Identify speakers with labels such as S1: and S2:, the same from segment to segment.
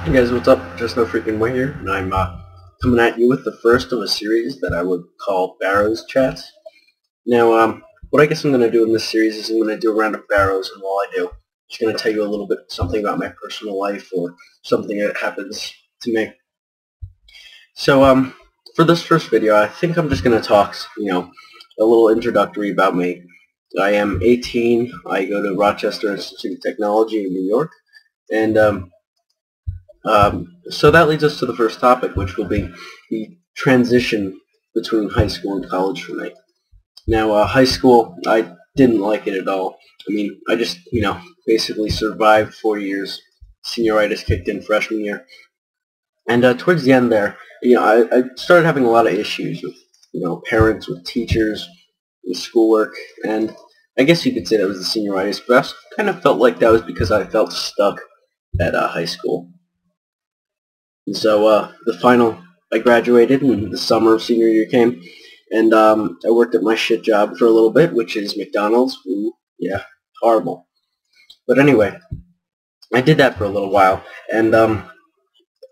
S1: Hey guys, what's up? Just No Freaking Way here, and I'm coming at you with the first of a series that I would call Barrows Chats. Now, what I guess I'm going to do in this series is I'm going to do a round of Barrows, and while I do, I'm just going to tell you a little bit something about my personal life or something that happens to me. So, for this first video, I think I'm just going to talk, a little introductory about me. I am 18. I go to Rochester Institute of Technology in New York, and so that leads us to the first topic, which will be the transition between high school and college for me. Now, high school, I didn't like it at all. I mean, I just, basically survived 4 years. Senioritis kicked in freshman year. And towards the end there, I started having a lot of issues with, parents, with teachers, with schoolwork, and I guess you could say that was the senioritis, but I kind of felt like that was because I felt stuck at high school. And so I graduated, and the summer of senior year came, and I worked at my shit job for a little bit, which is McDonald's. Ooh, yeah, horrible. But anyway, I did that for a little while, and I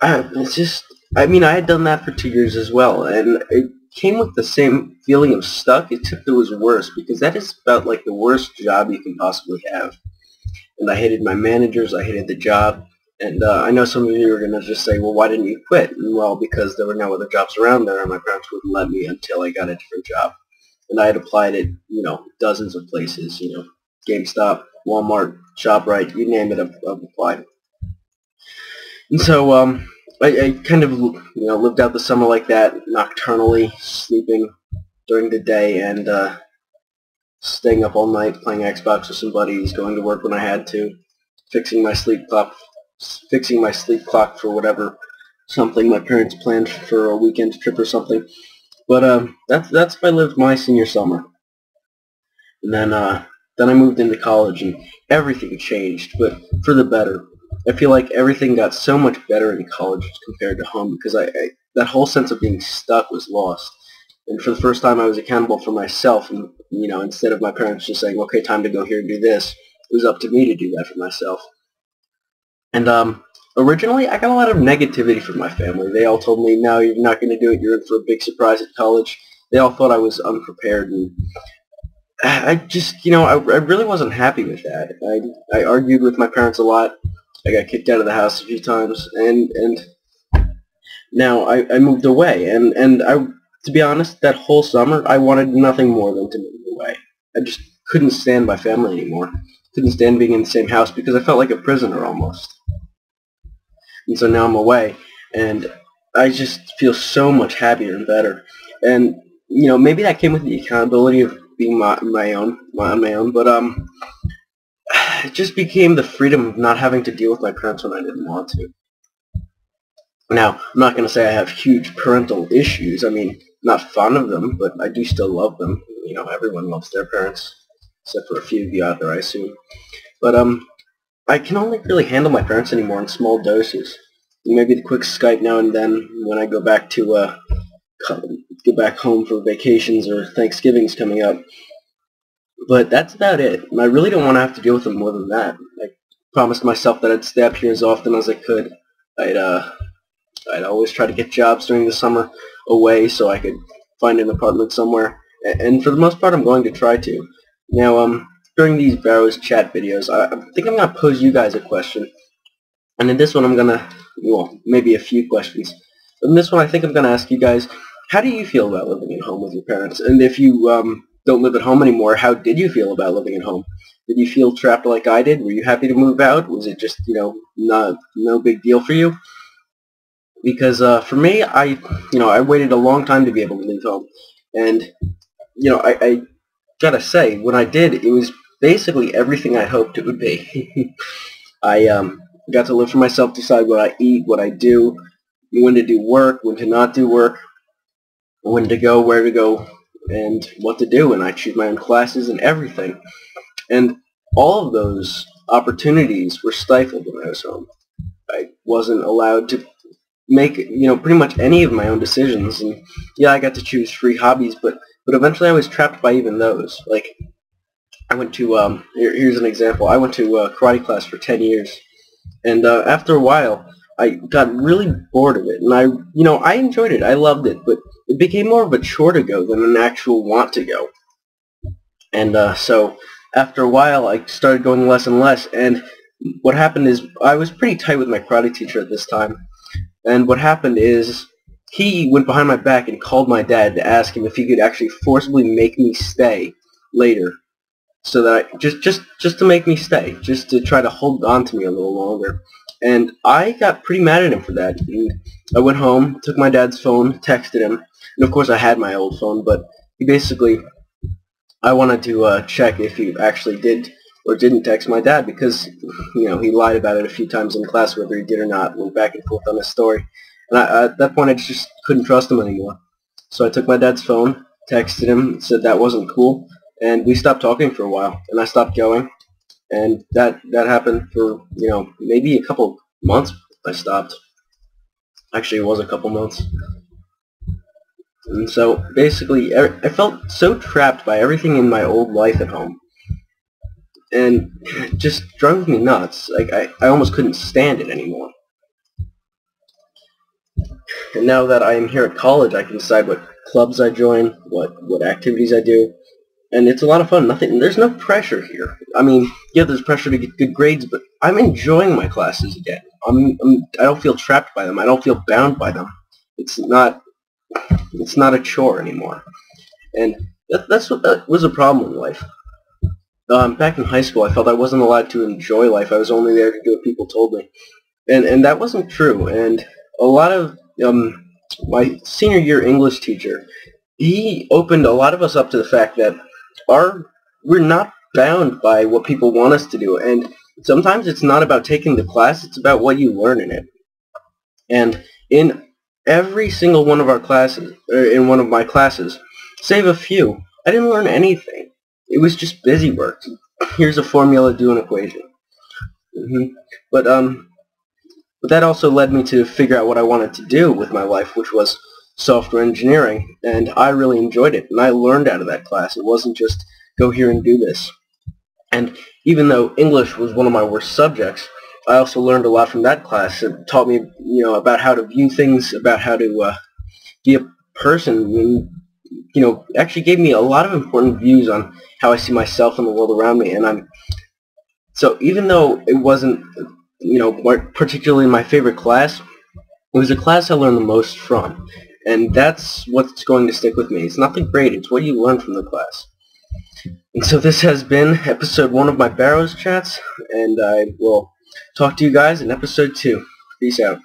S1: had done that for 2 years as well, and it came with the same feeling of stuck, except it was worse, because that is about like the worst job you can possibly have. And I hated my managers, I hated the job. And I know some of you are going to just say, well, why didn't you quit? And, well, because there were no other jobs around there, and my parents wouldn't let me until I got a different job. And I had applied at, dozens of places, GameStop, Walmart, ShopRite, you name it, I've applied. And so I kind of, lived out the summer like that, nocturnally, sleeping during the day, and staying up all night, playing Xbox with some buddies, going to work when I had to, fixing my sleep clock for whatever, something my parents planned for a weekend trip or something. But that's how I lived my senior summer. And then I moved into college, and everything changed, but for the better. I feel like everything got so much better in college compared to home, because that whole sense of being stuck was lost. And for the first time, I was accountable for myself, and instead of my parents just saying, okay, time to go here and do this, it was up to me to do that for myself. And originally, I got a lot of negativity from my family. They all told me, no, you're not going to do it. You're in for a big surprise at college. They all thought I was unprepared. And I just, I really wasn't happy with that. I argued with my parents a lot. I got kicked out of the house a few times. And now I moved away. And to be honest, that whole summer, I wanted nothing more than to move away. I just couldn't stand my family anymore. Couldn't stand being in the same house because I felt like a prisoner almost. And so now I'm away, and I just feel so much happier and better. And maybe that came with the accountability of being on my own, but it just became the freedom of not having to deal with my parents when I didn't want to. Now, I'm not going to say I have huge parental issues. I mean, not fond of them, but I do still love them. Everyone loves their parents, except for a few of you out there, I assume. But I can only really handle my parents anymore in small doses. Maybe the quick Skype now and then when I go back to go back home for vacations or Thanksgiving's coming up. But that's about it. And I really don't want to have to deal with them more than that. I promised myself that I'd stay up here as often as I could. I'd always try to get jobs during the summer away so I could find an apartment somewhere. And for the most part, I'm going to try to. Now, during these Barrows chat videos, I think I'm going to pose you guys a question. And in this one, I'm going to, maybe a few questions. In this one, I think I'm going to ask you guys, how do you feel about living at home with your parents? And if you don't live at home anymore, how did you feel about living at home? Did you feel trapped like I did? Were you happy to move out? Was it just, no big deal for you? Because for me, I waited a long time to be able to leave home. And, I gotta say, when I did, it was basically everything I hoped it would be. I got to live for myself, decide what I eat, what I do, when to do work, when to not do work, when to go, where to go, and what to do, and I choose my own classes and everything. And all of those opportunities were stifled when I was home. I wasn't allowed to make, pretty much any of my own decisions, and yeah, I got to choose free hobbies, but eventually I was trapped by even those. Like, I went to, here's an example, I went to karate class for 10 years, and after a while, I got really bored of it, and I enjoyed it. I loved it, but it became more of a chore to go than an actual want to go. And so after a while, I started going less and less, and what happened is I was pretty tight with my karate teacher at this time, and what happened is he went behind my back and called my dad to ask him if he could actually forcibly make me stay later, so that I just to make me stay, just to try to hold on to me a little longer. And I got pretty mad at him for that. And I went home, took my dad's phone, texted him, and of course I had my old phone, but he basically, I wanted to check if he actually did or didn't text my dad, because he lied about it a few times in class, whether he did or not, went back and forth on his story. And at that point I just couldn't trust him anymore. So I took my dad's phone, texted him, said that wasn't cool, and we stopped talking for a while, and I stopped going. And that happened for, maybe a couple months. I stopped. Actually, it was a couple months. And so, basically, I felt so trapped by everything in my old life at home. And it just drove me nuts. Like, I almost couldn't stand it anymore. And now that I am here at college, I can decide what clubs I join, what activities I do. And it's a lot of fun. There's no pressure here. I mean, yeah, there's pressure to get good grades, but I'm enjoying my classes again. I don't feel trapped by them. I don't feel bound by them. It's not a chore anymore. And that's what was a problem in life. Back in high school, I felt I wasn't allowed to enjoy life. I was only there to do what people told me. And that wasn't true. And a lot of my senior year English teacher, he opened a lot of us up to the fact that we're not bound by what people want us to do, and sometimes it's not about taking the class, it's about what you learn in it. And in every single one of our classes, or in one of my classes, save a few, I didn't learn anything. It was just busy work. Here's a formula, do an equation. But that also led me to figure out what I wanted to do with my life, which was software engineering, and I really enjoyed it, and I learned out of that class. It wasn't just go here and do this. And even though English was one of my worst subjects, I also learned a lot from that class. It taught me, about how to view things, about how to be a person, and actually gave me a lot of important views on how I see myself and the world around me. And so even though it wasn't, particularly my favorite class, it was a class I learned the most from. And that's what's going to stick with me. It's not the grade, it's what you learn from the class. And so this has been episode 1 of my Barrows chats, and I will talk to you guys in episode 2. Peace out.